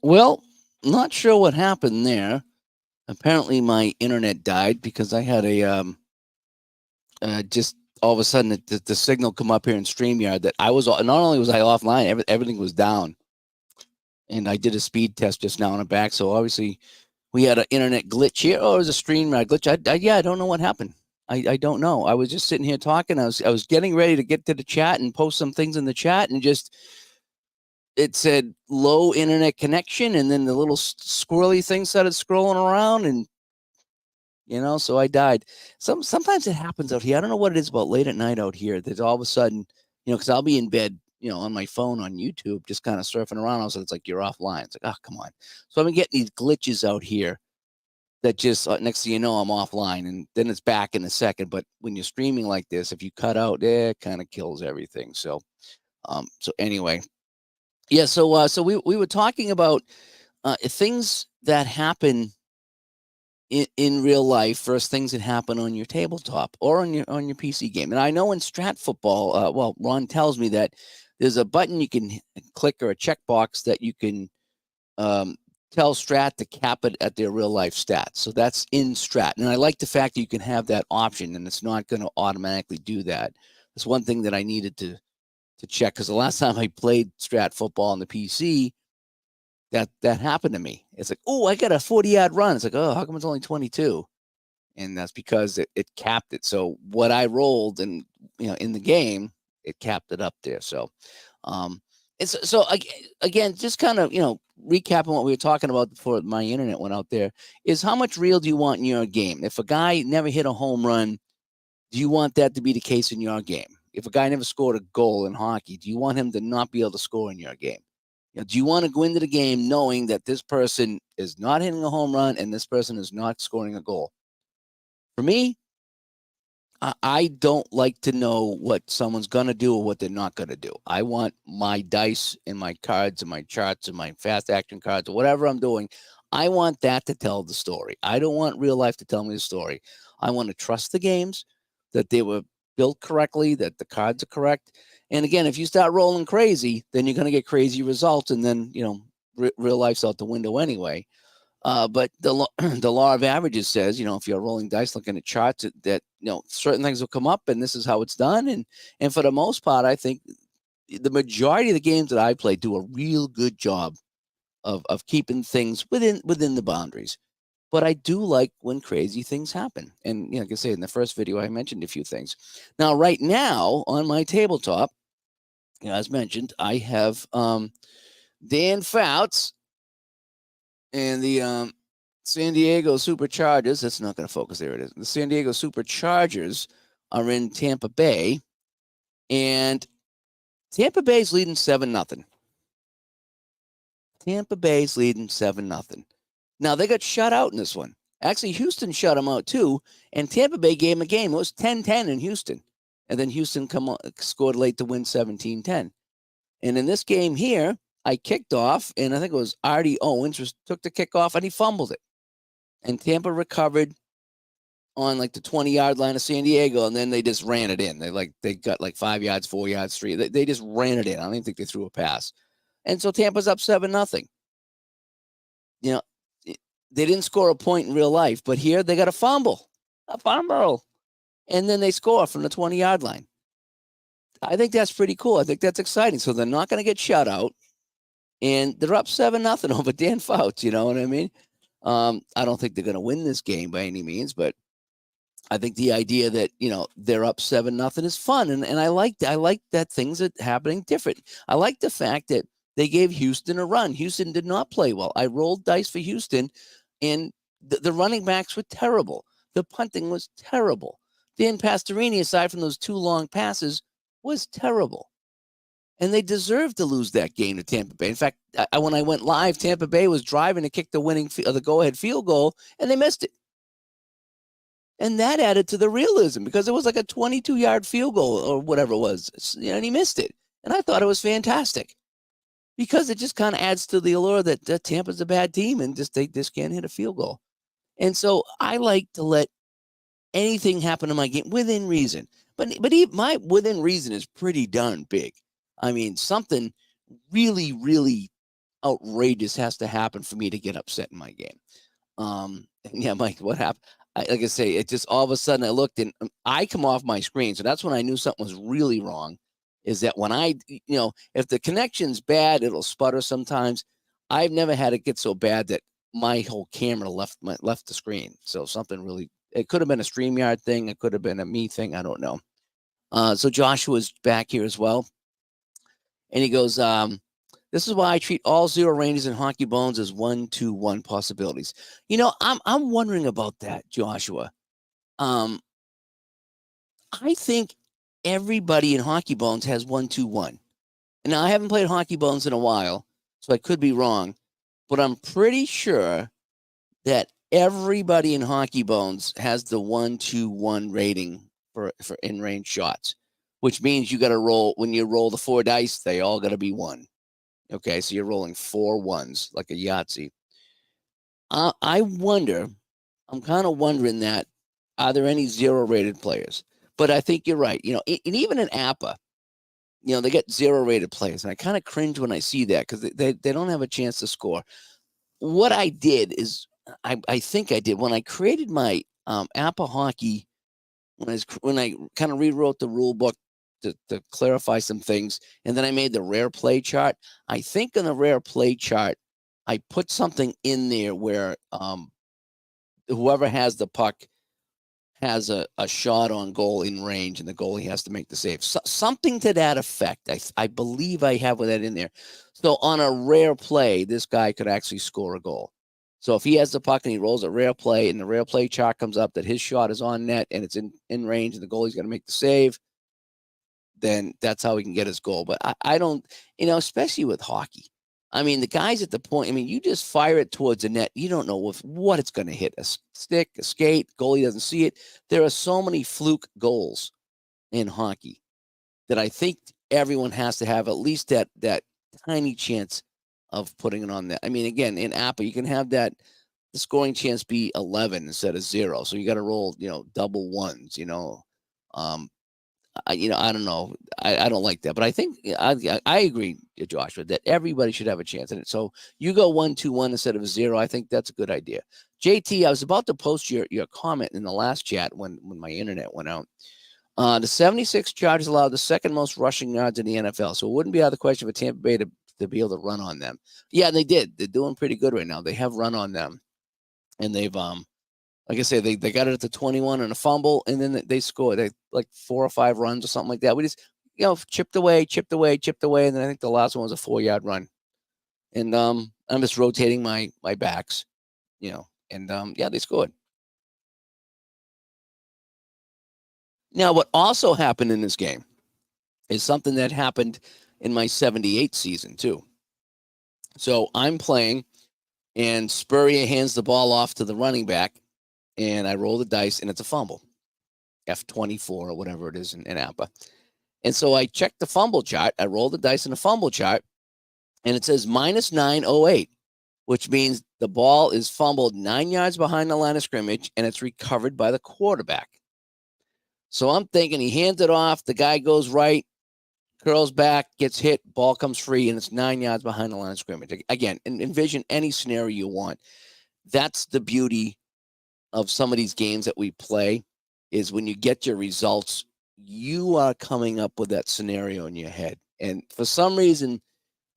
Well, not sure what happened there. Apparently, my internet died because I had just all of a sudden the signal come up here in StreamYard that I was not only was I offline, everything was down, and I did a speed test just now and I'm back. So obviously, we had an internet glitch here. Oh, it was a StreamYard glitch. Yeah, I don't know what happened. I don't know. I was just sitting here talking. I was getting ready to get to the chat and post some things in the chat, and just it said low internet connection, and then the little squirrely thing started scrolling around, and so I died. Sometimes it happens out here. I don't know what it is about late at night out here. There's all of a sudden, because I'll be in bed, on my phone on YouTube, just kind of surfing around. All of a sudden, it's like you're offline. It's like, oh, come on. So I've been getting these glitches out here that just next thing you know, I'm offline, and then it's back in a second. But when you're streaming like this, if you cut out, it kind of kills everything. So anyway, yeah. So we were talking about things that happen in real life versus things that happen on your tabletop or on your PC game. And I know in Strat Football, well, Ron tells me that there's a button you can click or a checkbox that you can um, tell Strat to cap it at their real life stats. So that's in Strat, and I like the fact that you can have that option, and it's not going to automatically do that. That's one thing that I needed to check, because the last time I played Strat Football on the PC, that happened to me. It's like, oh, I got a 40-yard run. It's like, oh, how come it's only 22? And that's because it capped it. So what I rolled and in the game, it capped it up there. So it's so again, just kind of recapping what we were talking about before my internet went out there, is how much real do you want in your game? If a guy never hit a home run, do you want that to be the case in your game? If a guy never scored a goal in hockey, do you want him to not be able to score in your game? Do you want to go into the game knowing that this person is not hitting a home run and this person is not scoring a goal? For me, I don't like to know what someone's going to do or what they're not going to do. I want my dice and my cards and my charts and my fast action cards or whatever I'm doing. I want that to tell the story. I don't want real life to tell me the story. I want to trust the games, that they were built correctly, that the cards are correct. And again, if you start rolling crazy, then you're going to get crazy results. And then, real life's out the window anyway. But the law of averages says, if you're rolling dice, looking at charts, that certain things will come up, and this is how it's done. And for the most part, I think the majority of the games that I play do a real good job of keeping things within the boundaries. But I do like when crazy things happen. And like I say, in the first video, I mentioned a few things. Now, right now on my tabletop, as mentioned, I have Dan Fouts and the San Diego Superchargers. That's not going to focus. There it is. The San Diego Superchargers are in Tampa Bay, and Tampa Bay's leading 7-0. Tampa Bay's leading 7-0. Now, they got shut out in this one. Actually, Houston shut them out too, and Tampa Bay gave them a game. It was 10-10 in Houston, and then Houston scored late to win 17-10. And in this game here, I kicked off, and I think it was Artie Owens took the kickoff, and he fumbled it. And Tampa recovered on like the 20-yard line of San Diego, and then they just ran it in. They got like 5 yards, 4 yards, 3. They just ran it in. I don't even think they threw a pass. And so Tampa's up 7-0. You know, they didn't score a point in real life, but here they got a fumble. And then they score from the 20-yard line. I think that's pretty cool. I think that's exciting. So they're not going to get shut out, and they're up 7-0 over Dan Fouts. You know what I mean? I don't think they're going to win this game by any means, but I think the idea that they're up 7-0 is fun, and I like that things are happening different. I like the fact that they gave Houston a run. Houston did not play well. I rolled dice for Houston, and the running backs were terrible. The punting was terrible. Dan Pastorini, aside from those 2 long passes, was terrible. And they deserved to lose that game to Tampa Bay. In fact, when I went live, Tampa Bay was driving to kick the go-ahead field goal, and they missed it. And that added to the realism, because it was like a 22-yard field goal or whatever it was, and he missed it. And I thought it was fantastic, because it just kind of adds to the allure that Tampa's a bad team and they just can't hit a field goal. And so I like to let anything happen in my game within reason. But my within reason is pretty darn big. I mean, something really, really outrageous has to happen for me to get upset in my game. And yeah, Mike, what happened? Like I say, it just all of a sudden I looked and I come off my screen. So that's when I knew something was really wrong. Is that when if the connection's bad, it'll sputter sometimes. I've never had it get so bad that my whole camera left the screen. So something really, it could have been a StreamYard thing. It could have been a me thing. I don't know. So Joshua's back here as well. And he goes, this is why I treat all zero ranges and hockey bones as 1-2-1 possibilities. I'm wondering about that, Joshua. I think everybody in hockey bones has 1-2-1. And now I haven't played hockey bones in a while, so I could be wrong, but I'm pretty sure that everybody in hockey bones has the 1-2-1 rating for in-range shots, which means you got to roll, when you roll the 4 dice, they all got to be 1. Okay, so you're rolling 4 1s like a Yahtzee. I wonder, I'm kind of wondering that, are there any zero-rated players? But I think you're right. And even in APA, they get zero-rated players. And I kind of cringe when I see that because they don't have a chance to score. What I did is, I think I did, when I created my APA hockey, when I kind of rewrote the rule book to clarify some things, and then I made the rare play chart. I think in the rare play chart, I put something in there where whoever has the puck has a shot on goal in range, and the goalie has to make the save. Something to that effect. I believe I have that in there. So on a rare play, this guy could actually score a goal. So if he has the puck and he rolls a rare play, and the rare play chart comes up that his shot is on net and it's in range, and the goalie's going to make the save, then that's how he can get his goal. But I don't, especially with hockey. I mean, the guys at the point, you just fire it towards the net. You don't know what it's going to hit. A stick, a skate, goalie doesn't see it. There are so many fluke goals in hockey that I think everyone has to have at least that tiny chance of putting it on net. Again, in APA, you can have the scoring chance be 11 instead of 0. So you got to roll, double ones, I don't know. I don't like that, but I think I agree, Joshua, that everybody should have a chance in it. So you go 1-2-1 instead of 0. I think that's a good idea. JT, I was about to post your comment in the last chat when my internet went out. The 76 Chargers allowed the second most rushing yards in the NFL, so it wouldn't be out of the question for Tampa Bay to be able to run on them. Yeah, they did. They're doing pretty good right now. They have run on them, and they've like I say, they got it at the 21 and a fumble, and then they scored. They like 4 or 5 runs or something like that. We just, chipped away, and then I think the last one was a 4-yard run. And I'm just rotating my backs, and yeah, they scored. Now, what also happened in this game is something that happened in my 78 season too. So I'm playing, and Spurrier hands the ball off to the running back, and I roll the dice, and it's a fumble, F24 or whatever it is in APA. And so I checked the fumble chart. I rolled the dice in the fumble chart, and it says -908, which means the ball is fumbled 9 yards behind the line of scrimmage, and it's recovered by the quarterback. So I'm thinking he hands it off. The guy goes right, curls back, gets hit, ball comes free, and it's 9 yards behind the line of scrimmage. Again, envision any scenario you want. That's the beauty of some of these games that we play, is when you get your results, you are coming up with that scenario in your head. And for some reason,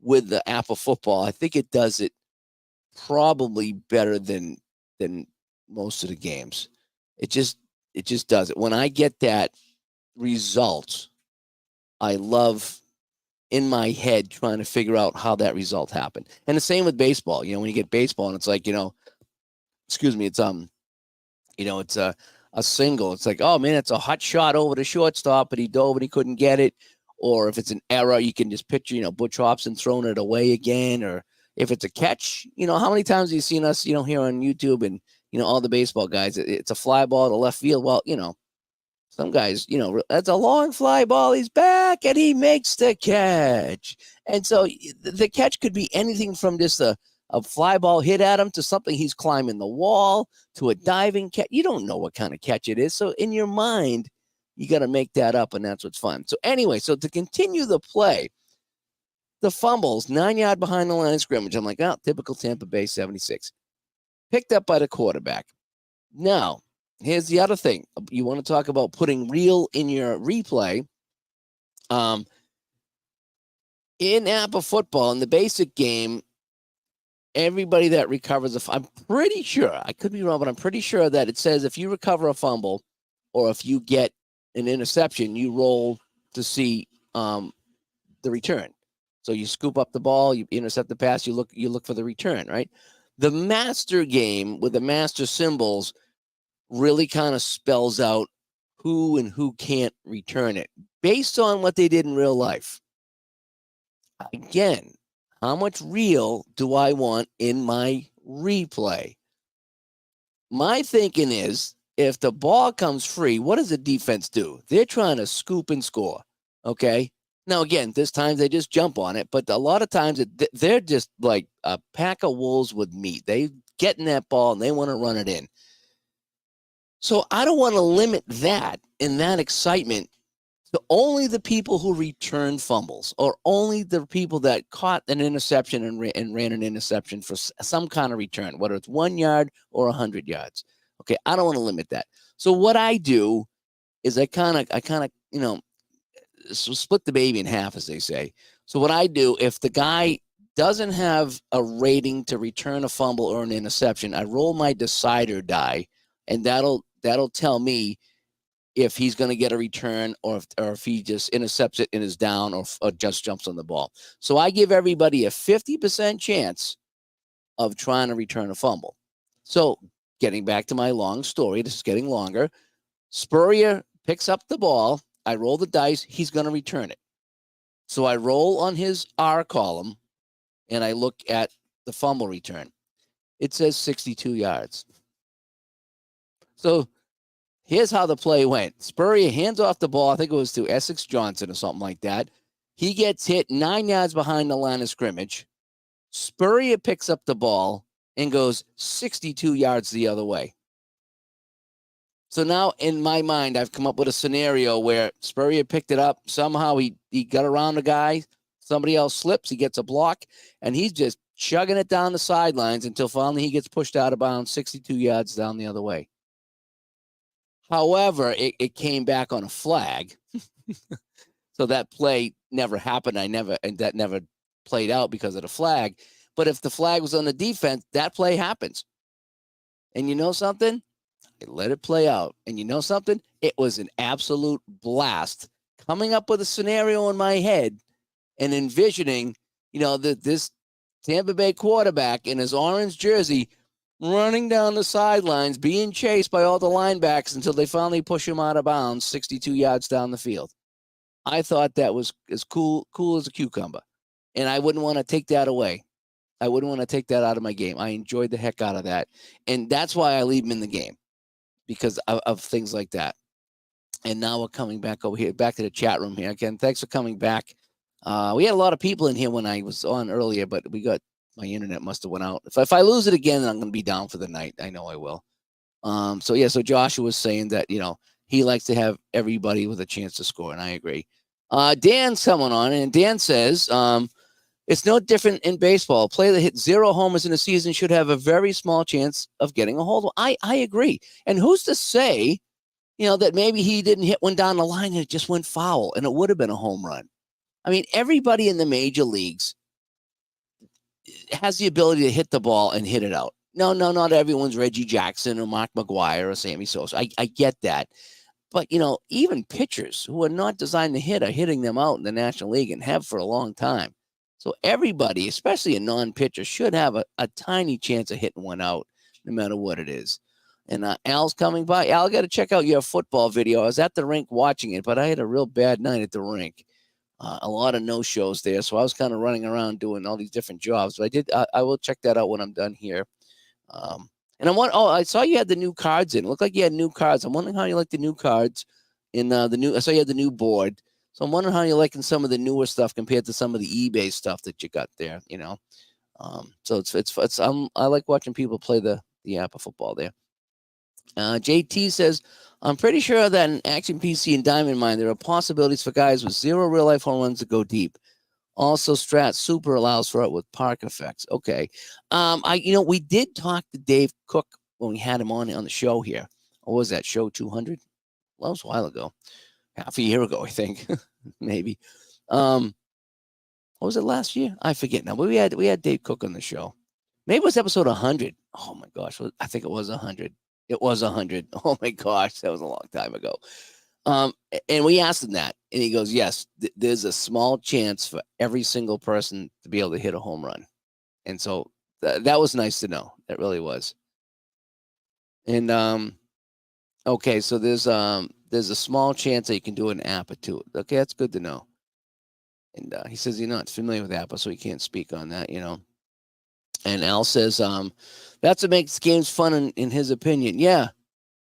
with the APA football, I think it does it probably better than most of the games. It just does it. When I get that result, I love in my head trying to figure out how that result happened. And the same with baseball. When you get baseball and it's like, excuse me, it's it's a single. It's like, oh man, it's a hot shot over the shortstop, but he dove and he couldn't get it. Or if it's an error, you can just picture, Butch Hobson throwing it away again. Or if it's a catch, how many times have you seen us, here on YouTube and, all the baseball guys, it's a fly ball to left field. Well, some guys, that's a long fly ball. He's back and he makes the catch. And so the catch could be anything from just a fly ball hit at him to something he's climbing the wall to a diving catch. You don't know what kind of catch it is. So in your mind, you got to make that up, and that's what's fun. So anyway, so to continue the play, The fumbles, 9 yard behind the line of scrimmage. I'm like, oh, typical Tampa Bay 76. Picked up by the quarterback. Now, here's the other thing. You want to talk about putting real in your replay. In APA football, in the basic game, everybody that recovers I'm pretty sure, I could be wrong, but I'm pretty sure that it says if you recover a fumble or if you get an interception, you roll to see the return. So you scoop up the ball, you intercept the pass, you look for the return, right? The master game with the master symbols really kind of spells out who and who can't return it based on what they did in real life. Again, how much real do I want in my replay? My thinking is if the ball comes free, what does the defense do? They're trying to scoop and score. Okay. Now, again, this time they just jump on it, but a lot of times they're just like a pack of wolves with meat. They get in that ball and they want to run it in. So I don't want to limit that in that excitement to only the people who return fumbles or only the people that caught an interception and ran an interception for some kind of return, whether it's 1 yard or 100 yards. Okay, I don't want to limit that. So what I do is I kind of, split the baby in half, as they say. So what I do, if the guy doesn't have a rating to return a fumble or an interception, I roll my decider die, and that'll tell me if he's going to get a return or if he just intercepts it and is down or just jumps on the ball. So I give everybody a 50% chance of trying to return a fumble. So getting back to my long story, this is getting longer. Spurrier picks up the ball. I roll the dice. He's going to return it. So I roll on his R column, and I look at the fumble return. It says 62 yards. So here's how the play went. Spurrier hands off the ball. I think it was to Essex Johnson or something like that. He gets hit 9 yards behind the line of scrimmage. Spurrier picks up the ball and goes 62 yards the other way. So now in my mind, I've come up with a scenario where Spurrier picked it up. Somehow he got around the guy. Somebody else slips. He gets a block, and he's just chugging it down the sidelines until finally he gets pushed out of bounds 62 yards down the other way. However, it came back on a flag. So that play never happened. That never played out because of the flag. But if the flag was on the defense, that play happens. And you know something? I let it play out. And you know something? It was an absolute blast coming up with a scenario in my head and envisioning, this Tampa Bay quarterback in his orange jersey running down the sidelines, being chased by all the linebackers until they finally push him out of bounds 62 yards down the field. I thought that was as cool as a cucumber. And I wouldn't want to take that away. I wouldn't want to take that out of my game. I enjoyed the heck out of that. And that's why I leave him in the game, because of things like that. And now we're coming back over here, back to the chat room here. Again, thanks for coming back. We had a lot of people in here when I was on earlier, but my internet must have went out. If I lose it again, then I'm going to be down for the night. I know I will. So Joshua was saying that, he likes to have everybody with a chance to score, and I agree. Dan's coming on, and Dan says, it's no different in baseball. A player that hits 0 homers in a season should have a very small chance of getting a hold. I agree. And who's to say, that maybe he didn't hit one down the line and it just went foul, and it would have been a home run. I mean, everybody in the major leagues has the ability to hit the ball and hit it out. No, not everyone's Reggie Jackson or Mark McGwire or Sammy Sosa. I get that. But, even pitchers who are not designed to hit are hitting them out in the National League and have for a long time. So everybody, especially a non-pitcher, should have a tiny chance of hitting one out, no matter what it is. And Al's coming by. Al, I got to check out your football video. I was at the rink watching it, but I had a real bad night at the rink. A lot of no-shows there, so I was kind of running around doing all these different jobs. But I will check that out when I'm done here. And I saw you had the new cards in. It looked like you had new cards. I'm wondering how you like the new cards in I saw you had the new board. So I'm wondering how you're liking some of the newer stuff compared to some of the eBay stuff that you got there, So it's I like watching people play the app of football there. JT says, I'm pretty sure that in Action PC and Diamond Mine, there are possibilities for guys with 0 real-life home runs to go deep. Also, Strat Super allows for it with park effects. Okay. We did talk to Dave Cook when we had him on the show here. What was that show 200? Well, that was a while ago, half a year ago, I think, maybe. What was it last year? I forget now. But we had Dave Cook on the show. Maybe it was episode 100. Oh my gosh, I think it was 100. It was 100. Oh my gosh, that was a long time ago. And we asked him that, and he goes, "Yes, there's a small chance for every single person to be able to hit a home run," and so that was nice to know. That really was. And okay, so there's a small chance that you can do an APA too. Okay, that's good to know. And he says he's not familiar with APA, so he can't speak on that. And Al says, that's what makes games fun in his opinion. Yeah,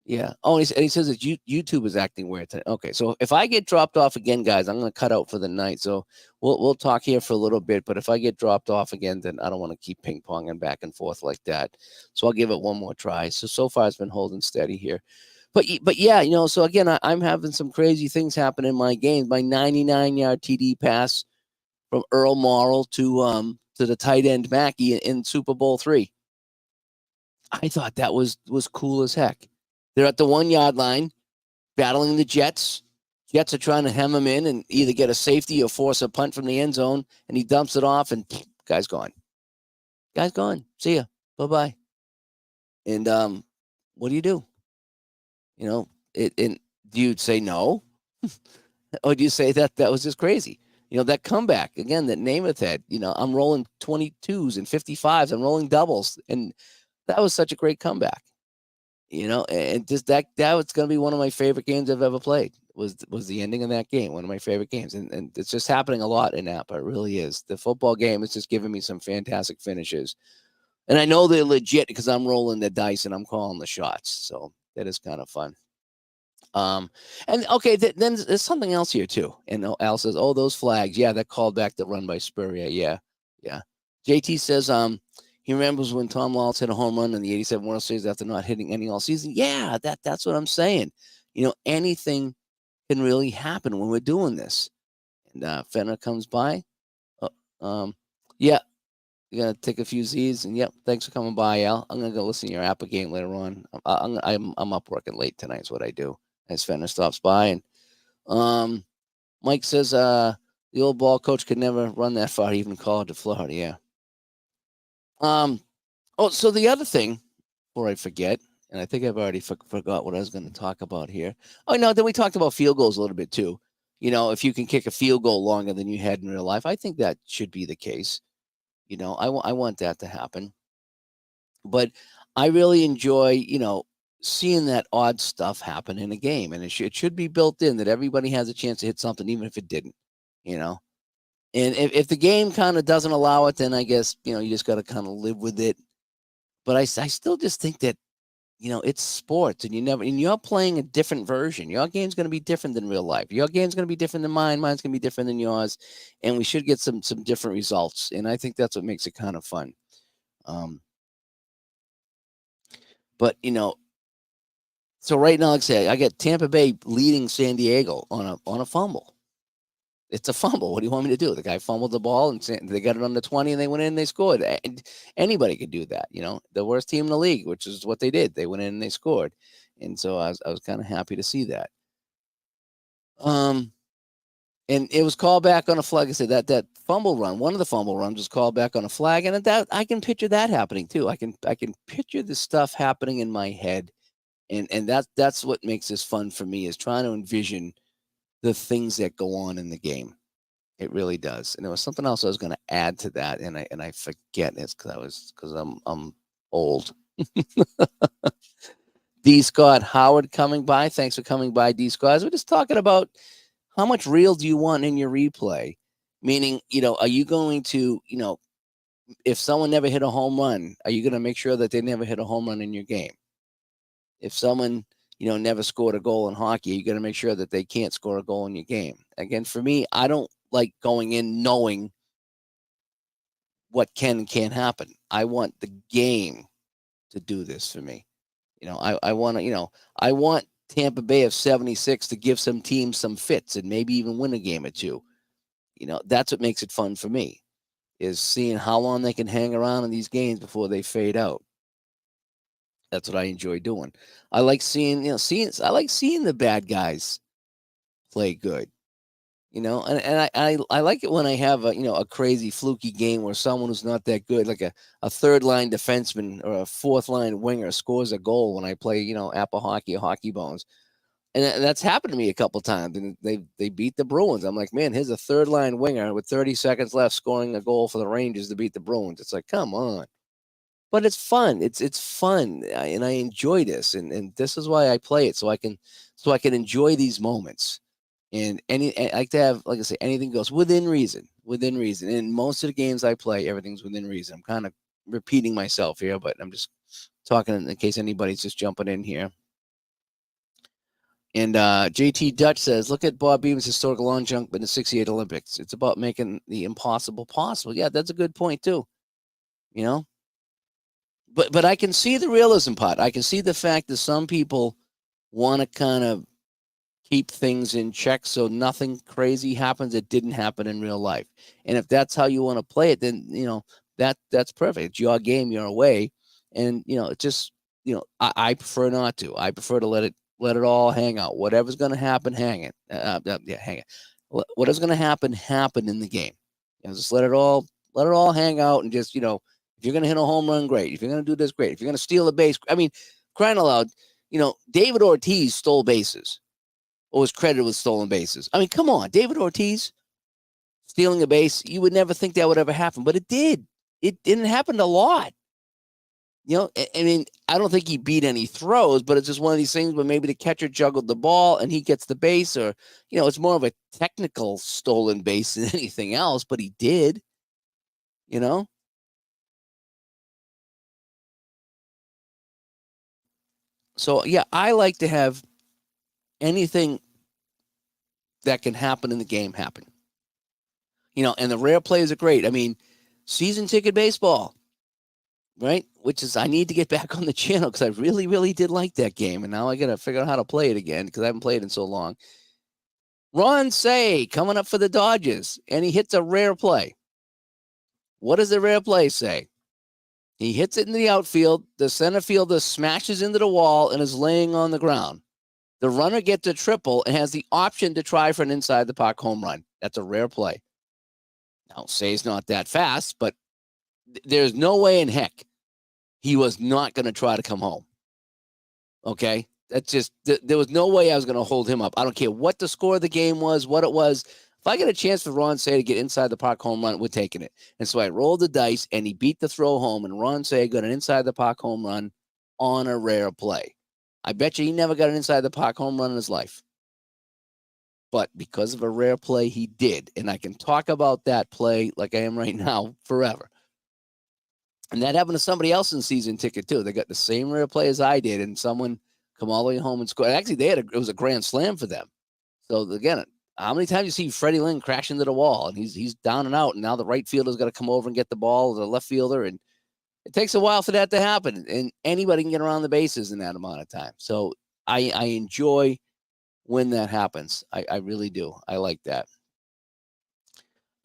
yeah. Oh, and he says that YouTube is acting weird today. Okay, so if I get dropped off again, guys, I'm going to cut out for the night. So we'll talk here for a little bit. But if I get dropped off again, then I don't want to keep ping ponging back and forth like that. So I'll give it one more try. So far it's been holding steady here. But yeah, so again, I'm having some crazy things happen in my games. My 99-yard TD pass from Earl Morrill to the tight end Mackey in Super Bowl III. I thought that was cool as heck. They're at the 1-yard line, battling the Jets. Jets are trying to hem him in and either get a safety or force a punt from the end zone, and he dumps it off, and guy's gone. Guy's gone. See ya. Bye-bye. And what do you do? And do you say no? Or do you say that was just crazy? That comeback, again, that Namath had, I'm rolling 22s and 55s. I'm rolling doubles. And that was such a great comeback. And just that was going to be one of my favorite games I've ever played was the ending of that game. One of my favorite games. And it's just happening a lot in Napa. It really is. The football game is just giving me some fantastic finishes. And I know they're legit because I'm rolling the dice and I'm calling the shots. So that is kind of fun. And okay, then there's something else here too. And Al says, "Oh, those flags, yeah, that called back the run by Spurrier, yeah." JT says, he remembers when Tom Lawrence hit a home run in the '87 World Series after not hitting any all season. Yeah, that's what I'm saying. Anything can really happen when we're doing this. And Fenner comes by. Yeah, you gotta take a few Z's, and yep, thanks for coming by, Al. I'm gonna go listen to your Apple game later on. I'm up working late tonight. Is what I do. As Fenner stops by, and Mike says the old ball coach could never run that far, even call it to Florida. Yeah. So the other thing, before I forget, and I think I've already forgot what I was going to talk about here. Oh no, then we talked about field goals a little bit too. If you can kick a field goal longer than you had in real life, I think that should be the case. I want that to happen. But I really enjoy, seeing that odd stuff happen in a game. And it should be built in that everybody has a chance to hit something, even if it didn't, And if the game kind of doesn't allow it, then I guess, you just got to kind of live with it. But I still just think that, it's sports and you're playing a different version. Your game's going to be different than real life. Your game's going to be different than mine. Mine's going to be different than yours. And we should get some different results. And I think that's what makes it kind of fun. But, so right now, like I say, I got Tampa Bay leading San Diego on a fumble. It's a fumble. What do you want me to do? The guy fumbled the ball, and they got it on the 20, and they went in and they scored. And anybody could do that, The worst team in the league, which is what they did. They went in and they scored. And so I was kind of happy to see that. And it was called back on a flag. I said that fumble run, one of the fumble runs was called back on a flag, and that I can picture that happening too. I can picture the stuff happening in my head. And that's what makes this fun for me, is trying to envision the things that go on in the game. It really does. And there was something else I was going to add to that, and I forget. It's because I'm old. D. Scott Howard coming by. Thanks for coming by, D. Scott. We're just talking about how much real do you want in your replay? Meaning, are you going to, if someone never hit a home run, are you going to make sure that they never hit a home run in your game? If someone, never scored a goal in hockey, you got to make sure that they can't score a goal in your game. Again, for me, I don't like going in knowing what can and can't happen. I want the game to do this for me. I want to, I want Tampa Bay of 76 to give some teams some fits and maybe even win a game or two. That's what makes it fun for me, is seeing how long they can hang around in these games before they fade out. That's what I enjoy doing. I like seeing, I like seeing the bad guys play good. And I like it when I have a crazy fluky game where someone who's not that good, like a third line defenseman or a fourth line winger, scores a goal when I play, Apple Hockey or Hockey Bones. And that's happened to me a couple times, and they beat the Bruins. I'm like, man, here's a third line winger with 30 seconds left scoring a goal for the Rangers to beat the Bruins. It's like, come on. But it's fun. It's fun, and I enjoy this, and this is why I play it, so I can enjoy these moments. And I like to have, like I say, anything goes within reason. Within reason. And most of the games I play, everything's within reason. I'm kind of repeating myself here, but I'm just talking in case anybody's just jumping in here. And JT Dutch says, look at Bob Beamon's historical long jump in the 68 Olympics. It's about making the impossible possible. Yeah, that's a good point too. But I can see the realism part. I can see the fact that some people want to kind of keep things in check so nothing crazy happens that didn't happen in real life. And if that's how you want to play it, then that's perfect. It's your game, your way. And it's just I prefer not to. I prefer to let it all hang out. Whatever's going to happen, hang it. Hang it. Whatever's going to happen in the game. Just let it all hang out, and just if you're going to hit a home run, great. If you're going to do this, great. If you're going to steal a base, I mean, crying aloud, David Ortiz stole bases, or was credited with stolen bases. I mean, come on, David Ortiz stealing a base. You would never think that would ever happen, but it did. It didn't happen a lot. I mean, I don't think he beat any throws, but it's just one of these things where maybe the catcher juggled the ball and he gets the base, or, it's more of a technical stolen base than anything else, but he did, So, yeah, I like to have anything that can happen in the game happen. And the rare plays are great. I mean, season ticket baseball, right? Which is, I need to get back on the channel because I really, really did like that game. And now I got to figure out how to play it again because I haven't played in so long. Ron Say coming up for the Dodgers, and he hits a rare play. What does the rare play say? He hits it in the outfield. The center fielder smashes into the wall and is laying on the ground. The runner gets a triple and has the option to try for an inside the park home run. That's a rare play. Now, Say's not that fast, but there's no way in heck he was not going to try to come home. Okay? That's just, there was no way I was going to hold him up. I don't care what the score of the game was, what it was. If I get a chance for Ron Say to get inside the park home run, we're taking it. And so I rolled the dice, and he beat the throw home, and Ron Say got an inside the park home run on a rare play. I bet you he never got an inside the park home run in his life. But because of a rare play, he did. And I can talk about that play like I am right now forever. And that happened to somebody else in season ticket, too. They got the same rare play as I did, and someone come all the way home and score. Actually, it was a grand slam for them. So, again, how many times you see Freddie Lynn crash into the wall, and he's down and out, and now the right fielder's got to come over and get the ball, the left fielder, and it takes a while for that to happen, and anybody can get around the bases in that amount of time. So I enjoy when that happens. I really do. I like that.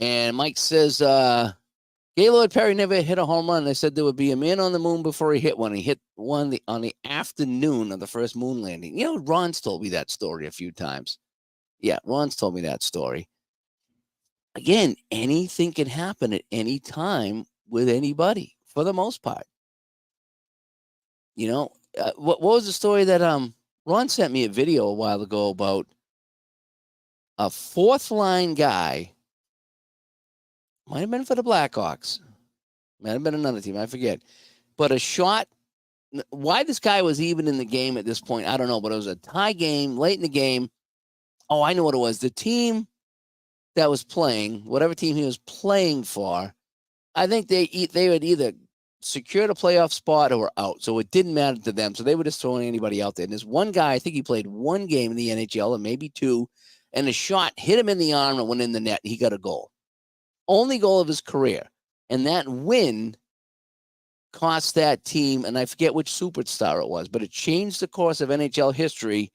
And Mike says, Gaylord Perry never hit a home run. They said there would be a man on the moon before he hit one. He hit one on the afternoon of the first moon landing. Ron's told me that story a few times. Yeah, Ron's told me that story. Again, anything can happen at any time with anybody, for the most part. What was the story that Ron sent me a video a while ago about a fourth line guy? Might have been for the Blackhawks. Might have been another team. I forget. But a shot. Why this guy was even in the game at this point, I don't know. But it was a tie game late in the game. Oh, I know what it was. The team that was playing, whatever team he was playing for, I think they had either secured a playoff spot or were out. So it didn't matter to them. So they were just throwing anybody out there. And there's one guy, I think he played one game in the NHL or maybe two, and the shot hit him in the arm and went in the net. He got a goal. Only goal of his career. And that win cost that team, and I forget which superstar it was, but it changed the course of NHL history.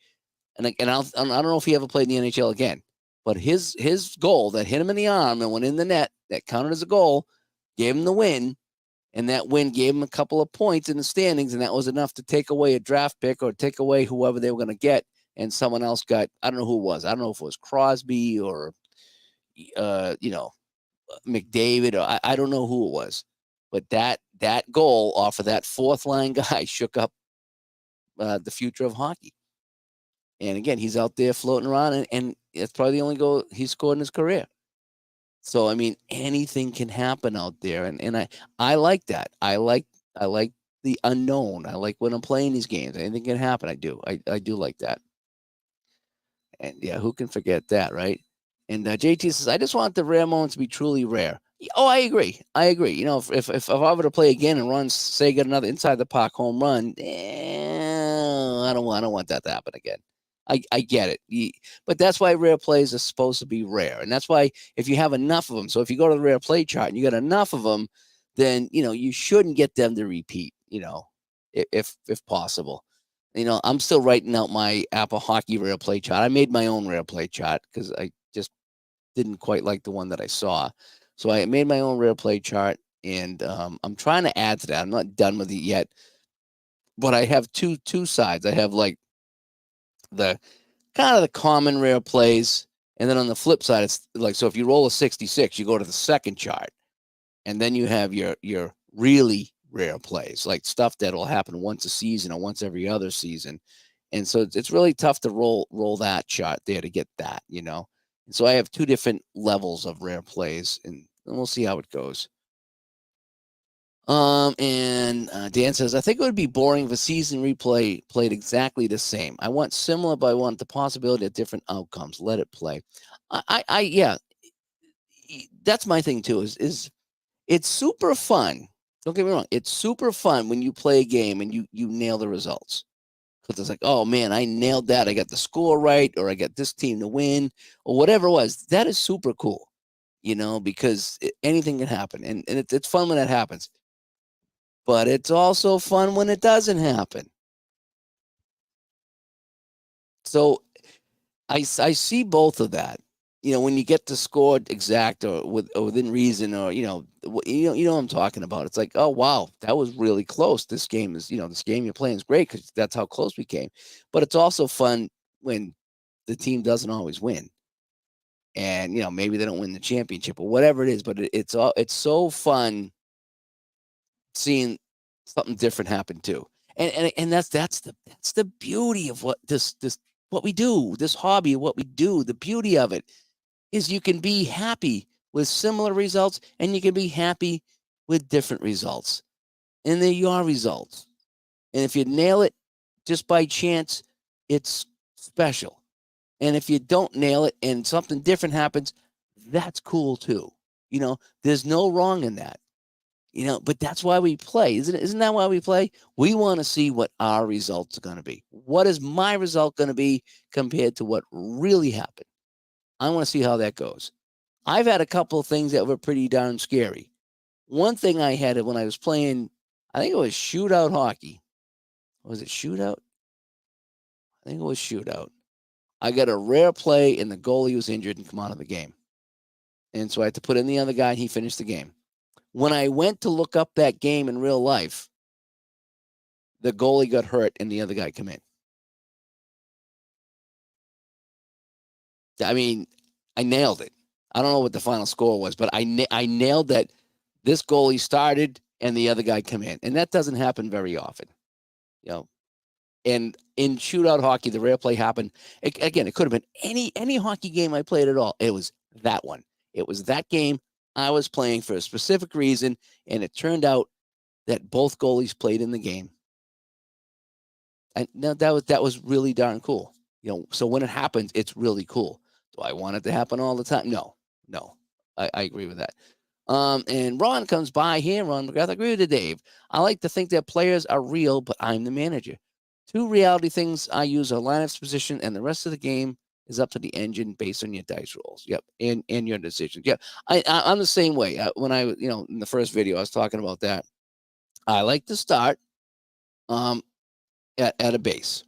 And I don't know if he ever played in the NHL again. But his goal that hit him in the arm and went in the net, that counted as a goal, gave him the win. And that win gave him a couple of points in the standings, and that was enough to take away a draft pick or take away whoever they were going to get. And someone else got, I don't know who it was. I don't know if it was Crosby or, McDavid, or I don't know who it was. But that goal off of that fourth line guy shook up the future of hockey. And again, he's out there floating around, and it's probably the only goal he scored in his career. So I mean, anything can happen out there, and I like that. I like the unknown. I like when I'm playing these games. Anything can happen. I do. I do like that. And yeah, who can forget that, right? And JT says, I just want the rare moments to be truly rare. Oh, I agree. I agree. You know, if I were to play again and run, say, get another inside the park home run, I don't want that to happen again. I get it. But that's why rare plays are supposed to be rare. And that's why if you have enough of them, so if you go to the rare play chart and you got enough of them, then, you shouldn't get them to repeat, if possible. I'm still writing out my Apple Hockey rare play chart. I made my own rare play chart because I just didn't quite like the one that I saw. So I made my own rare play chart, and I'm trying to add to that. I'm not done with it yet, but I have two sides. I have like the kind of the common rare plays, and then on the flip side, it's like, so if you roll a 66, you go to the second chart, and then you have your really rare plays, like stuff that'll happen once a season or once every other season. And so it's really tough to roll that chart there to get that, And so I have two different levels of rare plays, and we'll see how it goes. And Dan says, I think it would be boring if a season replay played exactly the same. I want similar, but I want the possibility of different outcomes. Let it play. Yeah, that's my thing too. Is it's super fun. Don't get me wrong. It's super fun when you play a game and you nail the results. Because it's like, oh man, I nailed that. I got the score right, or I got this team to win, or whatever it was. That is super cool, because anything can happen. And it's fun when that happens. But it's also fun when it doesn't happen. So I see both of that. When you get to score exact or within reason, or what I'm talking about. It's like, oh wow, that was really close. This game is, this game you're playing is great because that's how close we came. But it's also fun when the team doesn't always win, and maybe they don't win the championship or whatever it is. But it's so fun seeing something different happen too. And that's the beauty of what this what we do, this hobby, what we do. The beauty of it is you can be happy with similar results, and you can be happy with different results. And they're your results. And if you nail it just by chance, it's special. And if you don't nail it and something different happens, that's cool too. There's no wrong in that. But that's why we play. Isn't that why we play? We want to see what our results are going to be. What is my result going to be compared to what really happened? I want to see how that goes. I've had a couple of things that were pretty darn scary. One thing I had when I was playing, I think it was shootout hockey. Was it shootout? I think it was shootout. I got a rare play, and the goalie was injured and come out of the game. And so I had to put in the other guy, and he finished the game. When I went to look up that game in real life, the goalie got hurt and the other guy came in. I mean, I nailed it. I don't know what the final score was, but I nailed that this goalie started and the other guy come in. And that doesn't happen very often. And in shootout hockey, the rare play happened. Again, it could have been any hockey game I played at all. It was that one. It was that game I was playing for a specific reason, and it turned out that both goalies played in the game. And that was really darn cool. So when it happens, it's really cool. Do I want it to happen all the time? No. I agree with that. And Ron comes by here. Ron McGrath, I agree with you, Dave. I like to think that players are real, but I'm the manager. Two reality things I use are lineup's position, and the rest of the game is up to the engine based on your dice rolls. Yep, and your decisions. Yep, I'm the same way. When I in the first video, I was talking about that. I like to start at a base.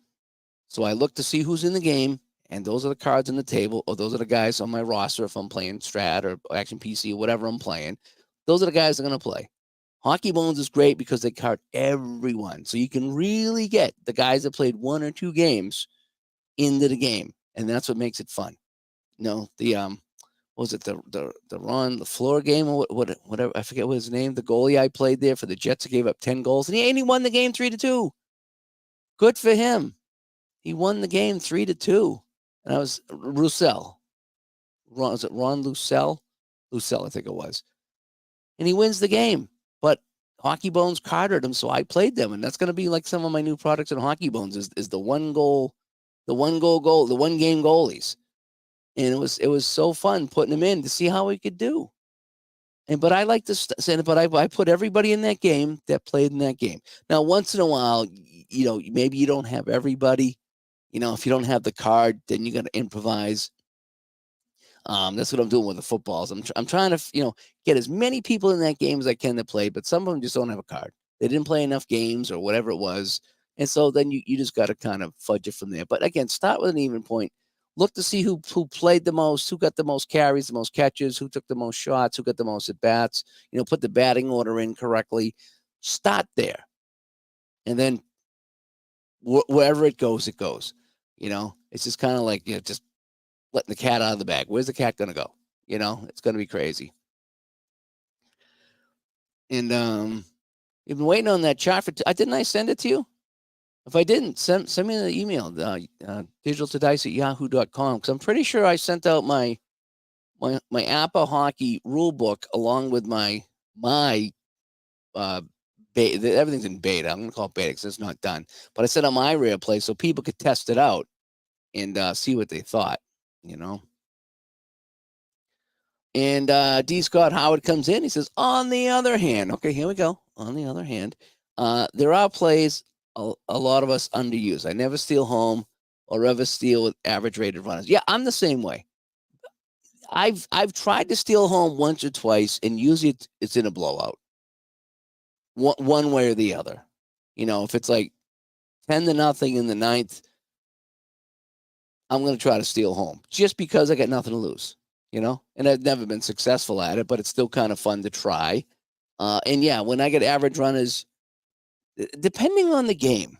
So I look to see who's in the game, and those are the cards on the table, or those are the guys on my roster if I'm playing Strat or Action PC or whatever I'm playing. Those are the guys that are going to play. Hockey Bones is great because they card everyone. So you can really get the guys that played 1 or 2 games into the game. And that's what makes it fun. The what was it, the Ron LaFleur game or whatever, I forget what his name, the goalie I played there for the Jets that gave up 10 goals, and he won the game 3-2. Good for him. He won the game 3-2. And I was Roussel. Was it Ron Lucelle? Lucelle, I think it was. And he wins the game. But Hockey Bones carded him, so I played them. And that's going to be like some of my new products in Hockey Bones is the one goal, the one game goalies. And it was so fun putting them in to see how we could do. But I like to say, but I put everybody in that game that played in that game. Now, once in a while, maybe you don't have everybody. If you don't have the card, then you got to improvise. That's what I'm doing with the footballs. I'm trying to, get as many people in that game as I can to play, but some of them just don't have a card. They didn't play enough games or whatever it was. And so then you just got to kind of fudge it from there. But again, start with an even point. Look to see who played the most, who got the most carries, the most catches, who took the most shots, who got the most at bats. Put the batting order in correctly. Start there, and then wherever it goes, it goes. It's just kind of like just letting the cat out of the bag. Where's the cat gonna go? It's gonna be crazy. And you've been waiting on that chart for. Didn't I send it to you? If I didn't, send me the email, digitaltodice@yahoo.com, because I'm pretty sure I sent out my APA hockey rule book along with my beta. Everything's in beta. I'm going to call it beta because it's not done. But I sent out my rare play so people could test it out and see what they thought, And D. Scott Howard comes in. He says, on the other hand, okay, here we go. On the other hand, there are plays a lot of us underuse. I never steal home or ever steal with average rated runners. Yeah, I'm the same way. I've tried to steal home once or twice, and usually it's in a blowout, one way or the other. If it's like 10-0 in the ninth, I'm going to try to steal home just because I got nothing to lose. And I've never been successful at it, but it's still kind of fun to try. And yeah, when I get average runners, depending on the game,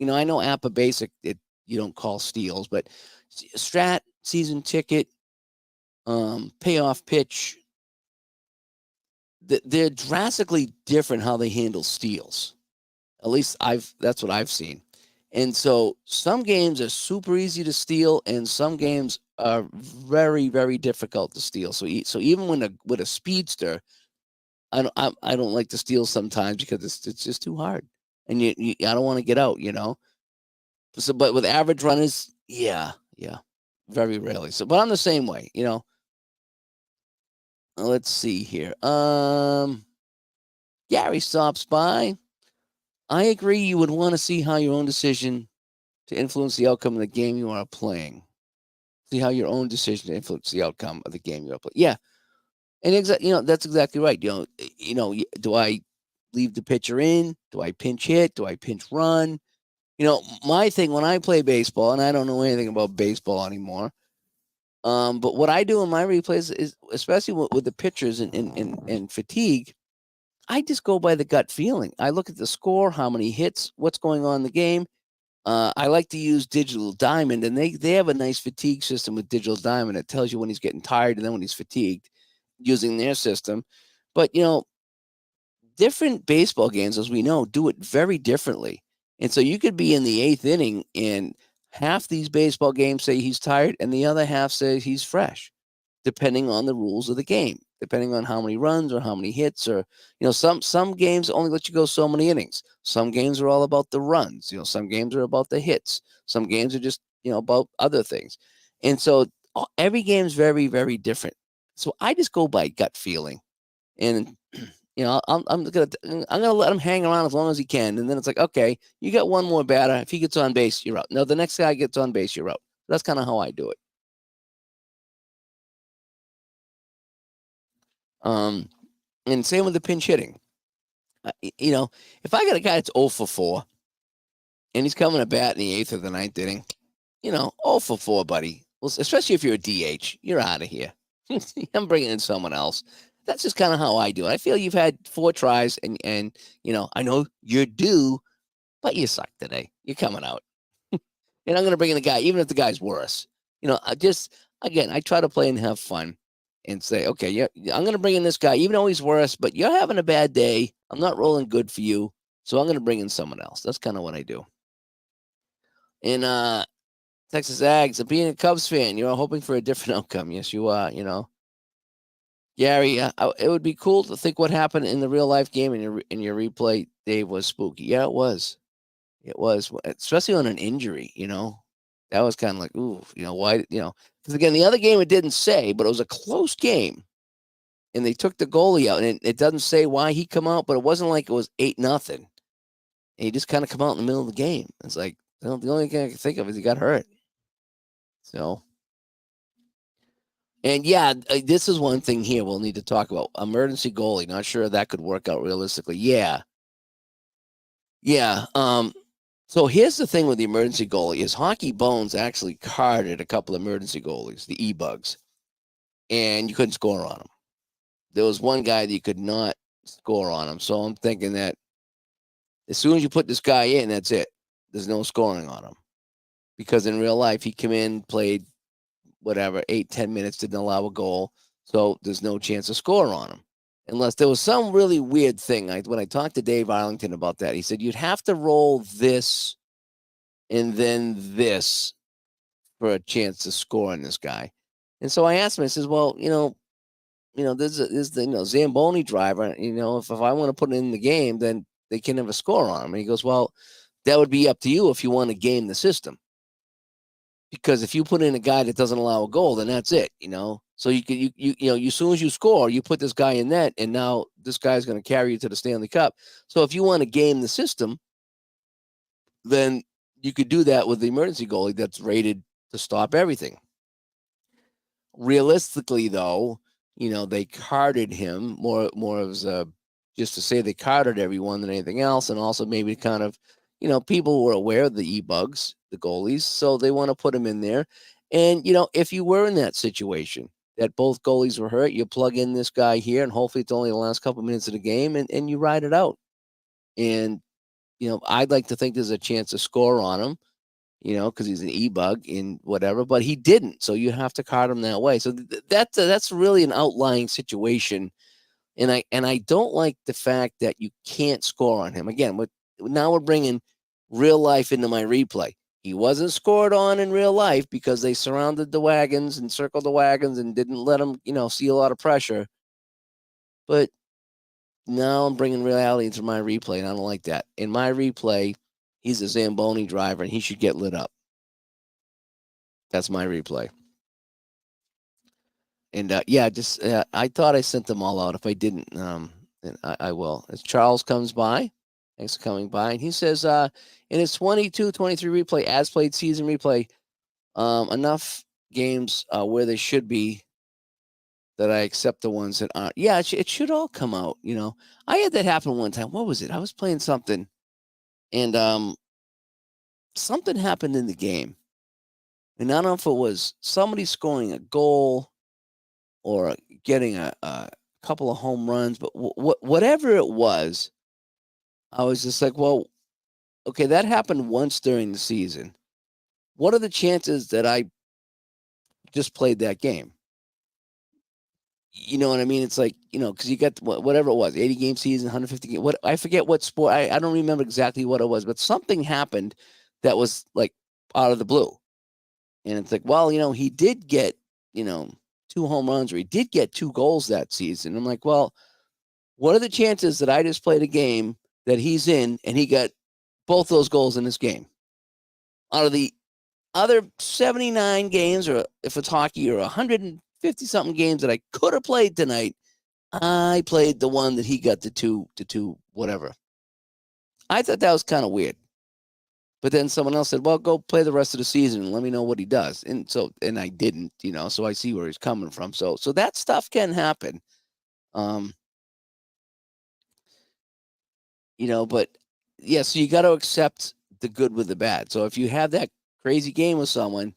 I know APA Basic, you don't call steals, but Strat, season ticket, payoff pitch, they're drastically different how they handle steals. At least that's what I've seen. And so some games are super easy to steal, and some games are very, very difficult to steal. So even with a speedster, I don't like to steal sometimes because it's just too hard, and I don't want to get out. So, but with average runners, yeah, very rarely. So, but I'm the same way. Let's see here. Gary stops by. I agree. You would want to see how your own decision to influence the outcome of the game you are playing. See how your own decision to influence the outcome of the game you are playing. Yeah, and that's exactly right. Do I leave the pitcher in? Do I pinch hit? Do I pinch run? My thing when I play baseball, and I don't know anything about baseball anymore. But what I do in my replays is, especially with the pitchers and fatigue, I just go by the gut feeling. I look at the score, how many hits, what's going on in the game. I like to use Digital Diamond, and they have a nice fatigue system with Digital Diamond. It tells you when he's getting tired and then when he's fatigued using their system. But, different baseball games, as we know, do it very differently. And so you could be in the 8th inning and half these baseball games say he's tired and the other half says he's fresh, depending on the rules of the game, depending on how many runs or how many hits, or some games only let you go so many innings. Some games are all about the runs. Some games are about the hits. Some games are just about other things. And so every game is very, very different. So I just go by gut feeling, and I'm gonna let him hang around as long as he can, and then it's like, okay, you got one more batter. If he gets on base, you're out. No, the next guy gets on base, you're out. That's kind of how I do it. And same with the pinch hitting. If I got a guy that's 0 for 4 and he's coming to bat in the 8th or the 9th inning, 0 for 4, buddy. Well, especially if you're a DH, you're out of here. I'm bringing in someone else. That's just kind of how I do it. I feel you've had 4 tries, and I know you're due, but you suck today. You're coming out, and I'm going to bring in a guy, even if the guy's worse. I just again, I try to play and have fun, and say, okay, yeah, I'm going to bring in this guy, even though he's worse, but you're having a bad day. I'm not rolling good for you, so I'm going to bring in someone else. That's kind of what I do. And Texas Ags, being a Cubs fan, you're hoping for a different outcome. Yes, you are. Gary, it would be cool to think what happened in the real life game in your replay. Dave was spooky. Yeah, it was. It was, especially on an injury. That was kind of like, ooh, why? Because again, the other game it didn't say, but it was a close game, and they took the goalie out, and it doesn't say why he come out, but it wasn't like it was 8-0, and he just kind of come out in the middle of the game. It's like, the only thing I can think of is he got hurt. So. And yeah, this is one thing here we'll need to talk about. Emergency goalie. Not sure that could work out realistically. Yeah. Yeah. So here's the thing with the emergency goalie is Hockey Bones actually carded a couple of emergency goalies, the E-Bugs, and you couldn't score on them. There was one guy that you could not score on him. So I'm thinking that as soon as you put this guy in, that's it. There's no scoring on him. Because in real life, he came in, played whatever, 8-10 minutes, didn't allow a goal. So there's no chance to score on him. Unless there was some really weird thing. When I talked to Dave Arlington about that, he said you'd have to roll this and then this for a chance to score on this guy. And so I asked him, I says, well, this is the Zamboni driver. If I want to put it in the game, then they can have a score on him. And he goes, well, that would be up to you if you want to game the system. Because if you put in a guy that doesn't allow a goal, then that's it, So you can as soon as you score, you put this guy in net, and now this guy's going to carry you to the Stanley Cup. So if you want to game the system, then you could do that with the emergency goalie that's rated to stop everything. Realistically, though, they carded him more as just to say they carded everyone than anything else, and also maybe kind of, people were aware of the E-Bugs, the goalies, so they want to put him in there. And if you were in that situation that both goalies were hurt, you plug in this guy here, and hopefully it's only the last couple of minutes of the game, and you ride it out. And I'd like to think there's a chance to score on him, because he's an E-Bug and whatever, but he didn't. So you have to card him that way. So that's really an outlying situation. And I don't like the fact that you can't score on him. Again, now we're bringing real life into my replay. He wasn't scored on in real life because they surrounded the wagons and circled the wagons and didn't let him, see a lot of pressure. But now I'm bringing reality into my replay, and I don't like that. In my replay, he's a Zamboni driver, and he should get lit up. That's my replay. And I thought I sent them all out. If I didn't, then I will. As Charles comes by, thanks for coming by, and he says, in his 22-23 replay, as played season replay, enough games where they should be that I accept the ones that aren't. Yeah, it should all come out. I had that happen one time. What was it? I was playing something, and something happened in the game, and I don't know if it was somebody scoring a goal or getting a couple of home runs, but whatever it was, I was just like, well, okay, that happened once during the season. What are the chances that I just played that game? You know what I mean? It's like, because you got whatever it was, 80-game season, 150 game. I forget what sport. I don't remember exactly what it was, but something happened that was like out of the blue. And it's like, well, he did get, 2 home runs, or he did get 2 goals that season. I'm like, well, what are the chances that I just played a game that he's in and he got both those goals in this game? Out of the other 79 games, or if it's hockey, or 150 something games that I could have played tonight, I played the one that he got the two, whatever. I thought that was kind of weird. But then someone else said, well, go play the rest of the season and let me know what he does. And I didn't, so I see where he's coming from. So that stuff can happen. But yeah, so you got to accept the good with the bad. So if you have that crazy game with someone,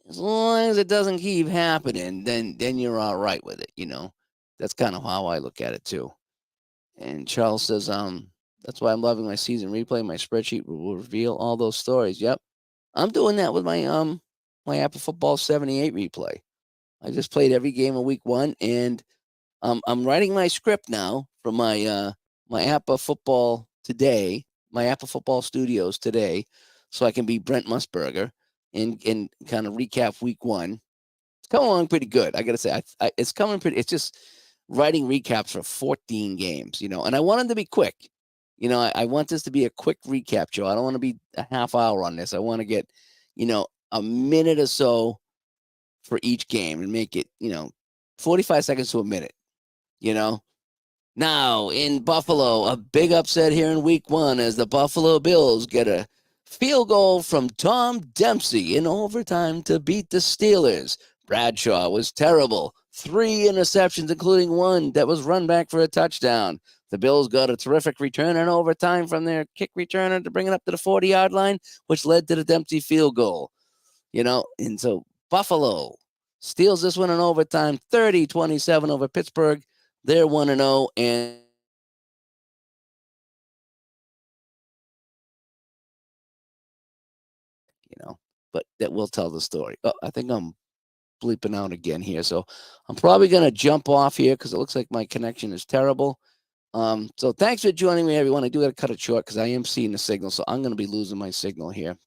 as long as it doesn't keep happening, then you're all right with it, you know. That's kind of how I look at it too. And Charles says, that's why I'm loving my season replay. My spreadsheet will reveal all those stories. Yep. I'm doing that with my Apple Football 78 replay. I just played every game of week 1, and I'm writing my script now for my Apple Football today, my Apple Football Studios today, so I can be Brent Musburger and kind of recap week 1. It's coming along pretty good. I got to say, it's coming pretty. It's just writing recaps for 14 games, you know, and I want them to be quick. You know, I want this to be a quick recap show. I don't want to be a half hour on this. I want to get, you know, a minute or so for each game and make it, you know, 45 seconds to a minute, you know. Now in Buffalo, a big upset here in week 1 as the Buffalo Bills get a field goal from Tom Dempsey in overtime to beat the Steelers. Bradshaw was terrible. 3 interceptions, including one that was run back for a touchdown. The Bills got a terrific return in overtime from their kick returner to bring it up to the 40-yard line, which led to the Dempsey field goal. You know, and so Buffalo steals this one in overtime, 30-27 over Pittsburgh. They're 1-0, and you know, but that will tell the story. Oh, I think I'm bleeping out again here, so I'm probably gonna jump off here because it looks like my connection is terrible. So thanks for joining me, everyone. I do got to cut it short because I am seeing the signal, so I'm gonna be losing my signal here.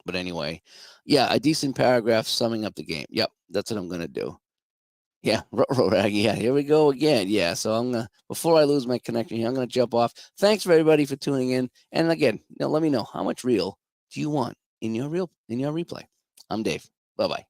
But anyway, yeah, a decent paragraph summing up the game. Yep, that's what I'm gonna do. Yeah, yeah, here we go again. Yeah, so I'm gonna before I lose my connection here, I'm gonna jump off. Thanks for everybody for tuning in. And again, you know, let me know how much real do you want in your replay. I'm Dave. Bye bye.